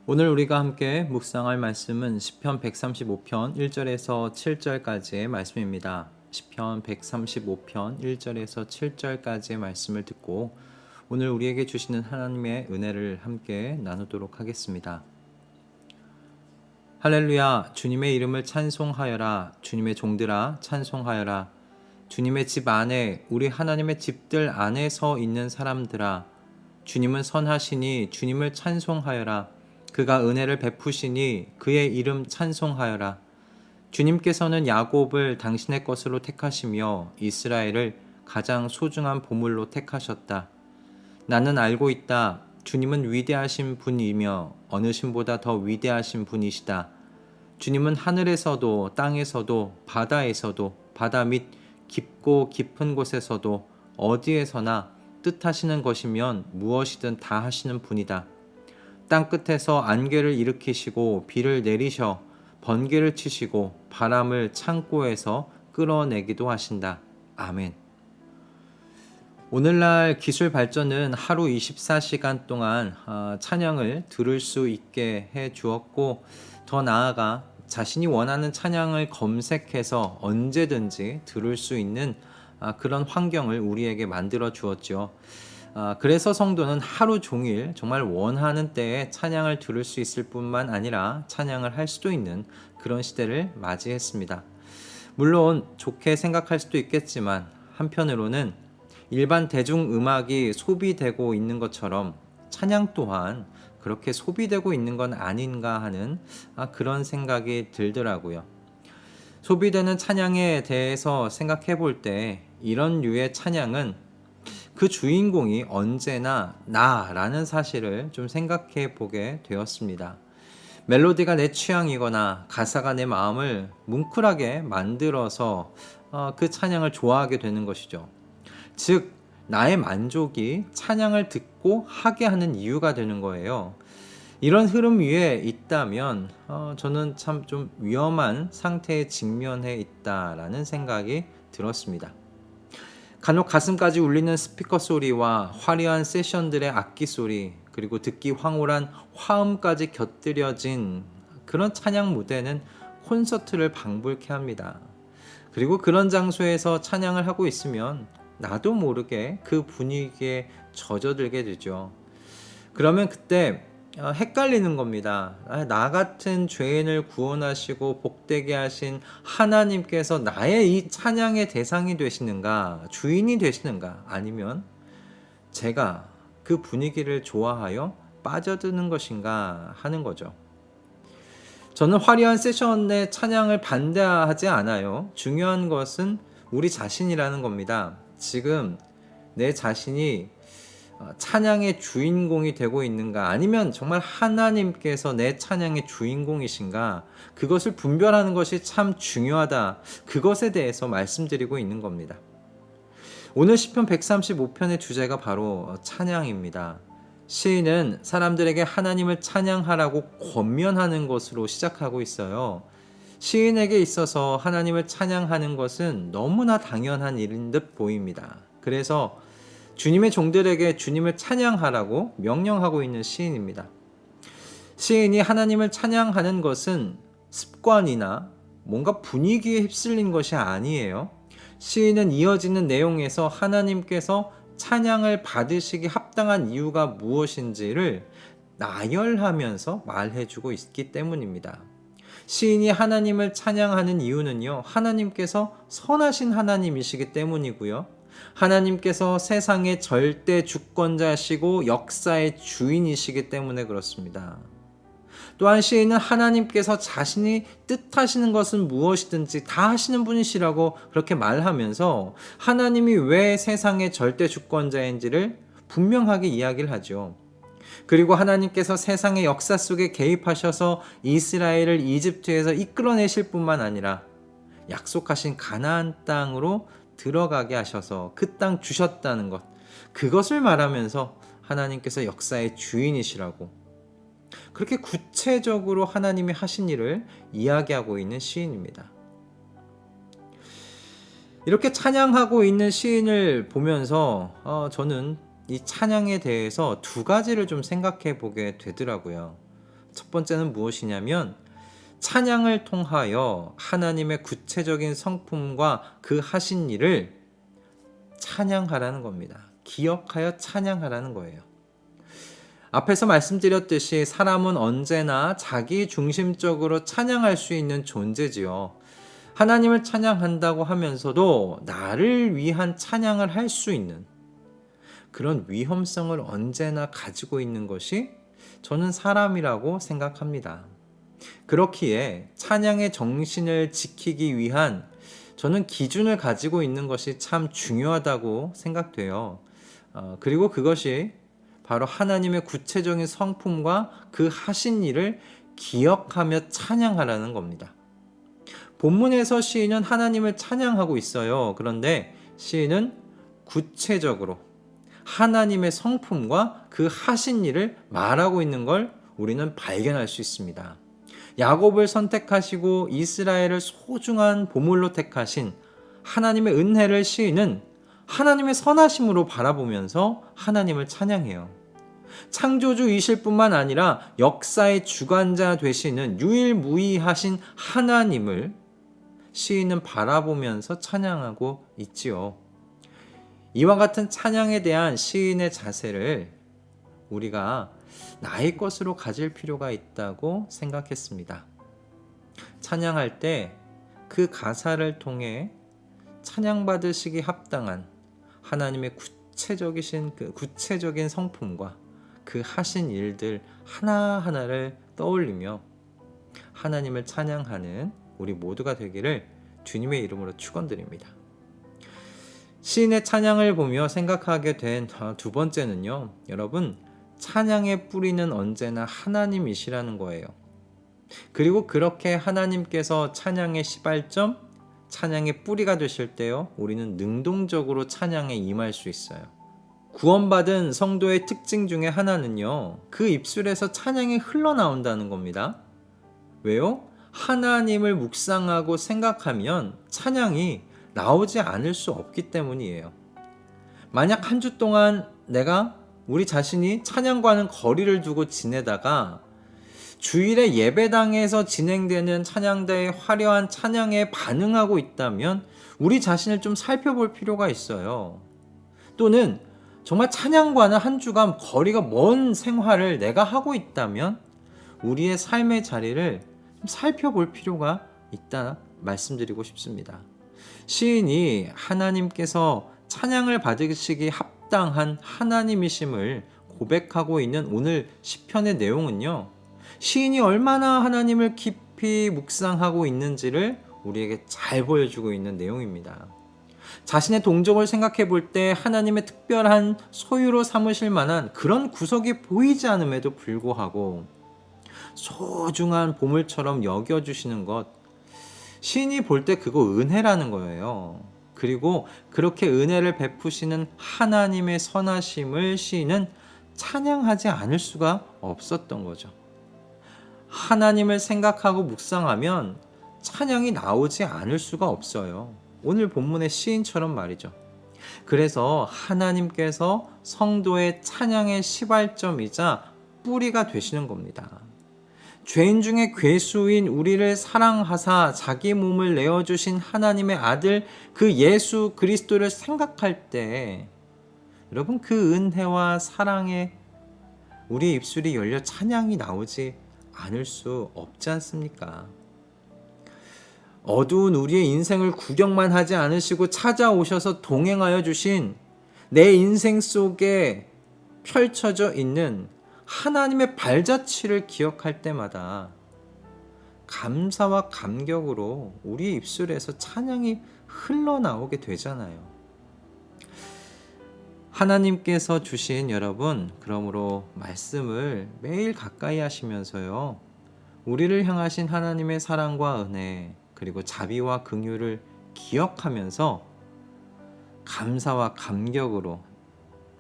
오늘 우리가 함께 묵상할 말씀은 시편 135편 1절에서 7절까지의 말씀입니다. 시편 135편 1절에서 7절까지의 말씀을 듣고 오늘 우리에게 주시는 하나님의 은혜를 함께 나누도록 하겠습니다. 할렐루야, 주님의 이름을 찬송하여라. 주님의 종들아 찬송하여라. 주님의 집 안에, 우리 하나님의 집들 안에 서 있는 사람들아, 주님은 선하시니 주님을 찬송하여라. 그가 은혜를 베푸시니 그의 이름 찬송하여라. 주님께서는 야곱을 당신의 것으로 택하시며 이스라엘을 가장 소중한 보물로 택하셨다. 나는 알고 있다. 주님은 위대하신 분이며 어느 신보다 더 위대하신 분이시다. 주님은 하늘에서도 땅에서도 바다에서도 바다 및 깊고 깊은 곳에서도 어디에서나 뜻하시는 것이면 무엇이든 다 하시는 분이다. 땅끝에서 안개를 일으키시고 비를 내리셔 번개를 치시고 바람을 창고에서 끌어내기도 하신다. 아멘. 오늘날 기술 발전은 하루 24시간 동안 찬양을 들을 수 있게 해 주었고, 더 나아가 자신이 원하는 찬양을 검색해서 언제든지 들을 수 있는 그런 환경을 우리에게 만들어 주었죠. 그래서 성도는 하루 종일 정말 원하는 때에 찬양을 들을 수 있을 뿐만 아니라 찬양을 할 수도 있는 그런 시대를 맞이했습니다. 물론 좋게 생각할 수도 있겠지만 한편으로는 일반 대중음악이 소비되고 있는 것처럼 찬양 또한 그렇게 소비되고 있는 건 아닌가 하는 그런 생각이 들더라고요. 소비되는 찬양에 대해서 생각해 볼 때 이런 류의 찬양은 그 주인공이 언제나 나라는 사실을 좀 생각해 보게 되었습니다. 멜로디가 내 취향이거나 가사가 내 마음을 뭉클하게 만들어서 그 찬양을 좋아하게 되는 것이죠. 즉, 나의 만족이 찬양을 듣고 하게 하는 이유가 되는 거예요. 이런 흐름 위에 있다면 저는 참 좀 위험한 상태에 직면해 있다라는 생각이 들었습니다. 간혹 가슴까지 울리는 스피커 소리와 화려한 세션들의 악기 소리, 그리고 듣기 황홀한 화음까지 곁들여진 그런 찬양 무대는 콘서트를 방불케 합니다. 그리고 그런 장소에서 찬양을 하고 있으면 나도 모르게 그 분위기에 젖어들게 되죠. 그러면 그때 헷갈리는 겁니다. 나 같은 죄인을 구원하시고 복되게 하신 하나님께서 나의 이 찬양의 대상이 되시는가, 주인이 되시는가, 아니면 제가 그 분위기를 좋아하여 빠져드는 것인가 하는 거죠. 저는 화려한 세션의 찬양을 반대하지 않아요. 중요한 것은 우리 자신이라는 겁니다. 지금 내 자신이 찬양의 주인공이 되고 있는가, 아니면 정말 하나님께서 내 찬양의 주인공이신가, 그것을 분별하는 것이 참 중요하다. 그것에 대해서 말씀드리고 있는 겁니다. 오늘 시편 135편의 주제가 바로 찬양입니다. 시인은 사람들에게 하나님을 찬양하라고 권면하는 것으로 시작하고 있어요. 시인에게 있어서 하나님을 찬양하는 것은 너무나 당연한 일인 듯 보입니다. 그래서 주님의 종들에게 주님을 찬양하라고 명령하고 있는 시인입니다. 시인이 하나님을 찬양하는 것은 습관이나 뭔가 분위기에 휩쓸린 것이 아니에요. 시인은 이어지는 내용에서 하나님께서 찬양을 받으시기 합당한 이유가 무엇인지를 나열하면서 말해주고 있기 때문입니다. 시인이 하나님을 찬양하는 이유는요, 하나님께서 선하신 하나님이시기 때문이고요, 하나님께서 세상의 절대 주권자시고 역사의 주인이시기 때문에 그렇습니다. 또한 시인은 하나님께서 자신이 뜻하시는 것은 무엇이든지 다 하시는 분이시라고 그렇게 말하면서 하나님이 왜 세상의 절대 주권자인지를 분명하게 이야기를 하죠. 그리고 하나님께서 세상의 역사 속에 개입하셔서 이스라엘을 이집트에서 이끌어내실 뿐만 아니라 약속하신 가나안 땅으로 들어가게 하셔서 그 땅 주셨다는 것, 그것을 말하면서 하나님께서 역사의 주인이시라고 그렇게 구체적으로 하나님이 하신 일을 이야기하고 있는 시인입니다. 이렇게 찬양하고 있는 시인을 보면서 저는 이 찬양에 대해서 두 가지를 좀 생각해 보게 되더라고요. 첫 번째는 무엇이냐면 찬양을 통하여 하나님의 구체적인 성품과 그 하신 일을 찬양하라는 겁니다. 기억하여 찬양하라는 거예요. 앞에서 말씀드렸듯이 사람은 언제나 자기 중심적으로 찬양할 수 있는 존재지요. 하나님을 찬양한다고 하면서도 나를 위한 찬양을 할 수 있는 그런 위험성을 언제나 가지고 있는 것이 저는 사람이라고 생각합니다. 그렇기에 찬양의 정신을 지키기 위한 저는 기준을 가지고 있는 것이 참 중요하다고 생각돼요. 그리고 그것이 바로 하나님의 구체적인 성품과 그 하신 일을 기억하며 찬양하라는 겁니다. 본문에서 시인은 하나님을 찬양하고 있어요. 그런데 시인은 구체적으로 하나님의 성품과 그 하신 일을 말하고 있는 걸 우리는 발견할 수 있습니다. 야곱을 선택하시고 이스라엘을 소중한 보물로 택하신 하나님의 은혜를 시인은 하나님의 선하심으로 바라보면서 하나님을 찬양해요. 창조주이실 뿐만 아니라 역사의 주관자 되시는 유일무이하신 하나님을 시인은 바라보면서 찬양하고 있지요. 이와 같은 찬양에 대한 시인의 자세를 우리가 나의 것으로 가질 필요가 있다고 생각했습니다. 찬양할 때 그 가사를 통해 찬양받으시기 합당한 하나님의 구체적인 성품과 그 하신 일들 하나하나를 떠올리며 하나님을 찬양하는 우리 모두가 되기를 주님의 이름으로 축원드립니다. 시인의 찬양을 보며 생각하게 된 두 번째는요, 여러분, 찬양의 뿌리는 언제나 하나님이시라는 거예요. 그리고 그렇게 하나님께서 찬양의 시발점, 찬양의 뿌리가 되실 때요, 우리는 능동적으로 찬양에 임할 수 있어요. 구원받은 성도의 특징 중에 하나는요, 그 입술에서 찬양이 흘러나온다는 겁니다. 왜요? 하나님을 묵상하고 생각하면 찬양이 나오지 않을 수 없기 때문이에요. 만약 한 주 동안 내가 우리 자신이 찬양과는 거리를 두고 지내다가 주일에 예배당에서 진행되는 찬양대의 화려한 찬양에 반응하고 있다면 우리 자신을 좀 살펴볼 필요가 있어요. 또는 정말 찬양과는 한 주간 거리가 먼 생활을 내가 하고 있다면 우리의 삶의 자리를 좀 살펴볼 필요가 있다 말씀드리고 싶습니다. 시인이 하나님께서 찬양을 받으시기 합당한 하나님이심을 고백하고 있는 오늘 시편의 내용은요, 시인이 얼마나 하나님을 깊이 묵상하고 있는지를 우리에게 잘 보여주고 있는 내용입니다. 자신의 동족을 생각해 볼 때 하나님의 특별한 소유로 삼으실 만한 그런 구석이 보이지 않음에도 불구하고 소중한 보물처럼 여겨주시는 것, 시인이 볼 때 그거 은혜라는 거예요. 그리고 그렇게 은혜를 베푸시는 하나님의 선하심을 시인은 찬양하지 않을 수가 없었던 거죠. 하나님을 생각하고 묵상하면 찬양이 나오지 않을 수가 없어요. 오늘 본문의 시인처럼 말이죠. 그래서 하나님께서 성도의 찬양의 시발점이자 뿌리가 되시는 겁니다. 죄인 중에 괴수인 우리를 사랑하사 자기 몸을 내어주신 하나님의 아들 그 예수 그리스도를 생각할 때 여러분, 그 은혜와 사랑에 우리의 입술이 열려 찬양이 나오지 않을 수 없지 않습니까? 어두운 우리의 인생을 구경만 하지 않으시고 찾아오셔서 동행하여 주신 내 인생 속에 펼쳐져 있는 하나님의 발자취를 기억할 때마다 감사와 감격으로 우리 입술에서 찬양이 흘러나오게 되잖아요. 하나님께서 주신 여러분, 그러므로 말씀을 매일 가까이 하시면서요, 우리를 향하신 하나님의 사랑과 은혜, 그리고 자비와 긍휼을 기억하면서 감사와 감격으로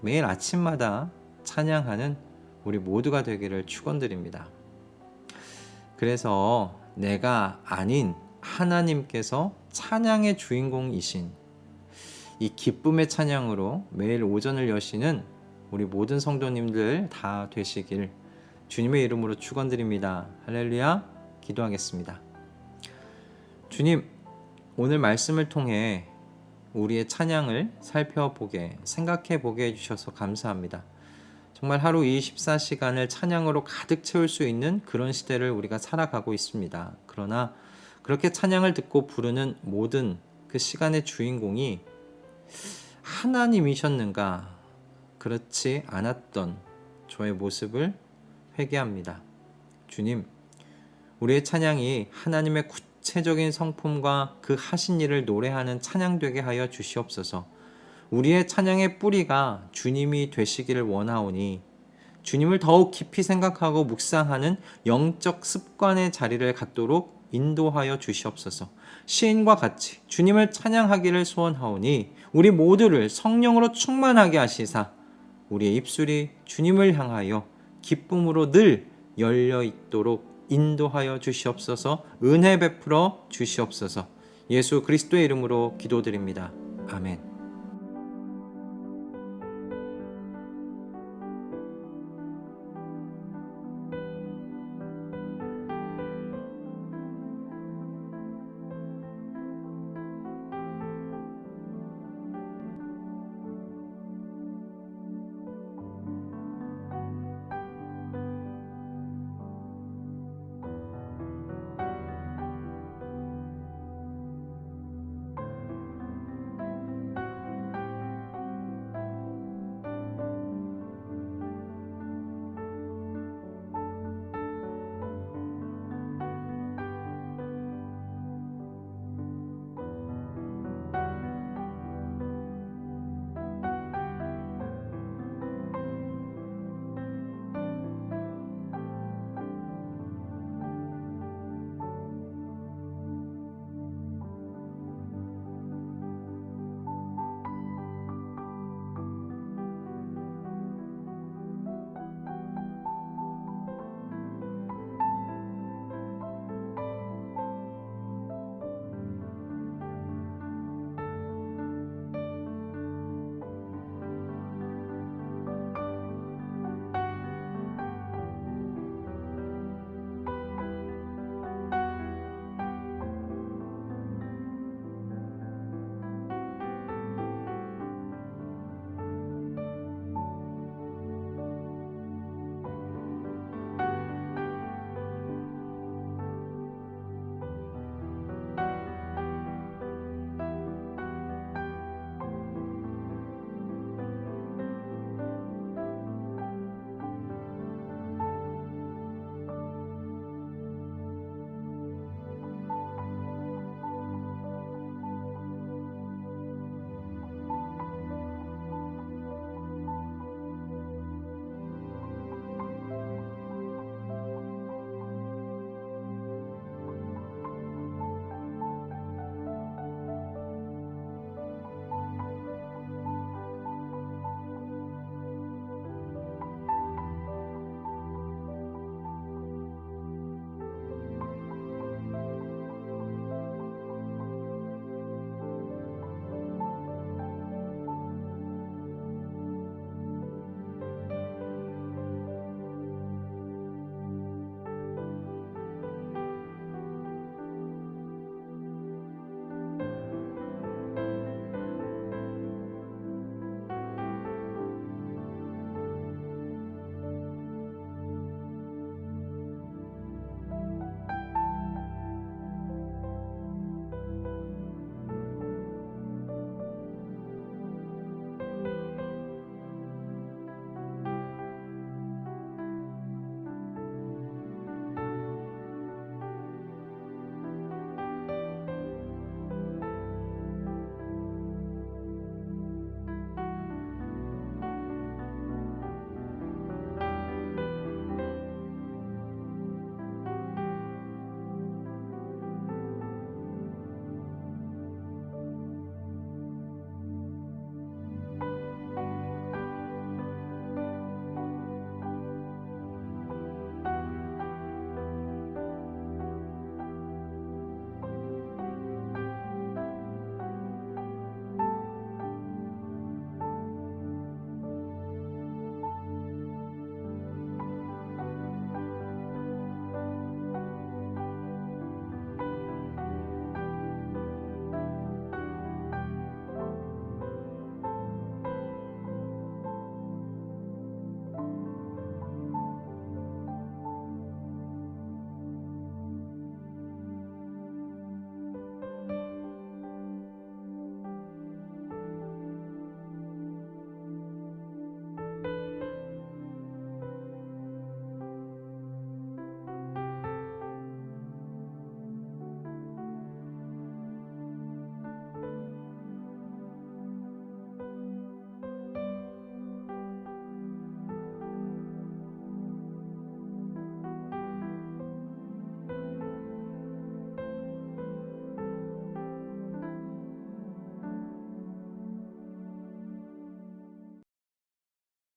매일 아침마다 찬양하는 우리 모두가 되기를 축원드립니다. 그래서 내가 아닌 하나님께서 찬양의 주인공이신 이 기쁨의 찬양으로 매일 오전을 여시는 우리 모든 성도님들 다 되시길 주님의 이름으로 축원드립니다. 할렐루야. 기도하겠습니다. 주님, 오늘 말씀을 통해 우리의 찬양을 살펴보게, 생각해보게 해주셔서 감사합니다. 정말 하루 24시간을 찬양으로 가득 채울 수 있는 그런 시대를 우리가 살아가고 있습니다. 그러나 그렇게 찬양을 듣고 부르는 모든 그 시간의 주인공이 하나님이셨는가? 그렇지 않았던 저의 모습을 회개합니다. 주님, 우리의 찬양이 하나님의 구체적인 성품과 그 하신 일을 노래하는 찬양 되게 하여 주시옵소서. 우리의 찬양의 뿌리가 주님이 되시기를 원하오니 주님을 더욱 깊이 생각하고 묵상하는 영적 습관의 자리를 갖도록 인도하여 주시옵소서. 시인과 같이 주님을 찬양하기를 소원하오니 우리 모두를 성령으로 충만하게 하시사 우리의 입술이 주님을 향하여 기쁨으로 늘 열려 있도록 인도하여 주시옵소서. 은혜 베풀어 주시옵소서. 예수 그리스도의 이름으로 기도드립니다. 아멘.